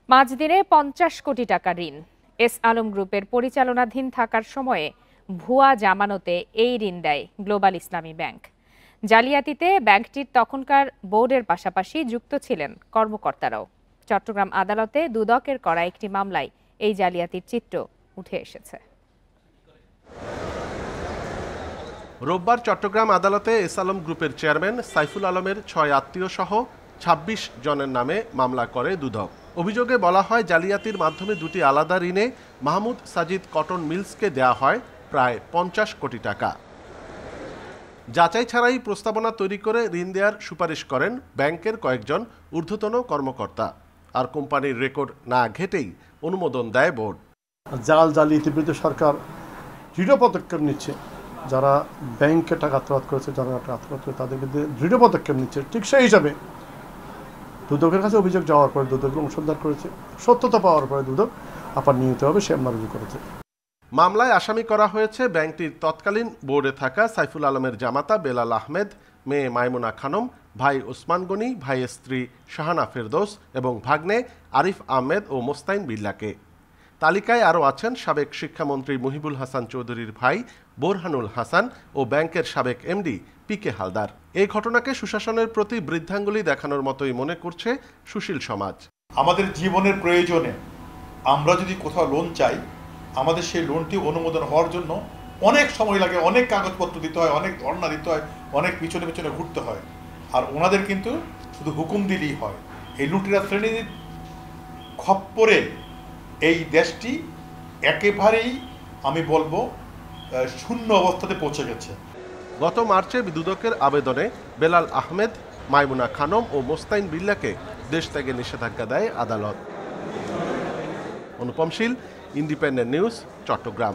5 দিনে 50 কোটি টাকা ঋণ। এস আলম গ্রুপের পরিচালনাধীন থাকার সময়ে ভুয়া জামানতে এই ঋণ দেয় গ্লোবাল ইসলামী ব্যাংক। জালিয়াতিতে ব্যাংকটির তখনকার বোর্ডের পাশাপাশি যুক্ত ছিলেন কর্মকর্তারাও। চট্টগ্রাম আদালতে দুদকের করা একটি মামলায় এই জালিয়াতির চিত্র উঠে এসেছে। রোববার চট্টগ্রাম আদালতে এস আলম গ্রুপের চেয়ারম্যান সাইফুল আলমের 6 আত্মীয় সহ 26 জনের নামে মামলা করে দুদক। অভিযোগে বলা হয়, জালিয়াতির মাধ্যমে দুটি আলাদা ঋণে মাহমুদ সাজিদ কটন মিলসকে দেয়া হয় প্রায় 50 কোটি টাকা। যাচাই ছাড়াই প্রস্তাবনা তৈরি করে ঋণ দেওয়ার সুপারিশ করেন ব্যাংকের কয়েকজন ঊর্ধ্বতন কর্মকর্তা। আর কোম্পানির রেকর্ড না ঘেটেই অনুমোদন দেয় বোর্ড। জালিয়াতির বিরুদ্ধে সরকার দৃঢ় পদক্ষেপ নিচ্ছে। যারা ব্যাংকে টাকা আত্মসাৎ করেছে, যারা টাকা আত্মসাৎ করে তাদের বিরুদ্ধে দৃঢ় পদক্ষেপ নিচ্ছে। ঠিক সেই হিসাবে দুদকের কাছে অভিযোগ যাওয়ার পরে দুদক অনুসন্ধান করেছে। সত্যতা পাওয়ার পরে দুদক আবার নিয়মিতভাবে সে মামলা রুজু করেছে। মামলায় আসামি করা হয়েছে ব্যাংকটির তৎকালীন বোর্ডে থাকা সাইফুল আলমের জামাতা বেলাল আহমেদ, মেয়ে মাইমুনা খানম, ভাই ওসমান গনি, ভাইয়ের স্ত্রী শাহানা ফেরদৌস এবং ভাগ্নে আরিফ আহমেদ ও মোস্তাইন বিল্লাকে। তালিকায় আরও আছেন সাবেক শিক্ষামন্ত্রী মুহিবুল হাসান চৌধুরীর ভাই বোরহানুল হাসান ও ব্যাংকের সাবেক এমডি পিকে হালদার। এই ঘটনাকে সুশাসনের প্রতি বৃদ্ধাঙ্গুলি দেখানোর মতোই মনে করছে সুশীল সমাজ। আমাদের জীবনের প্রয়োজনে আমরা যদি কোথাও লোন চাই, আমাদের সেই লোনটি অনুমোদন হওয়ার জন্য অনেক সময় লাগে, অনেক কাগজপত্র দিতে হয়, অনেক ধর্ণা দিতে হয়, অনেক পিছনে পিছনে ঘুরতে হয়। আর ওনাদের কিন্তু শুধু হুকুম দিলেই হয়। এই লুটেরা শ্রেণীর খপ্পরে এই দেশটি একেবারেই আমি বলবো শূন্য অবস্থাতে পৌঁছে গেছে। গত মার্চে দুদকের আবেদনে বেলাল আহমেদ, মাইমুনা খানম ও মোস্তাইন বিল্লাকে দেশ ত্যাগে নিষেধাজ্ঞা দেয় আদালত। অনুপম শীল, ইন্ডিপেন্ডেন্ট নিউজ, চট্টগ্রাম।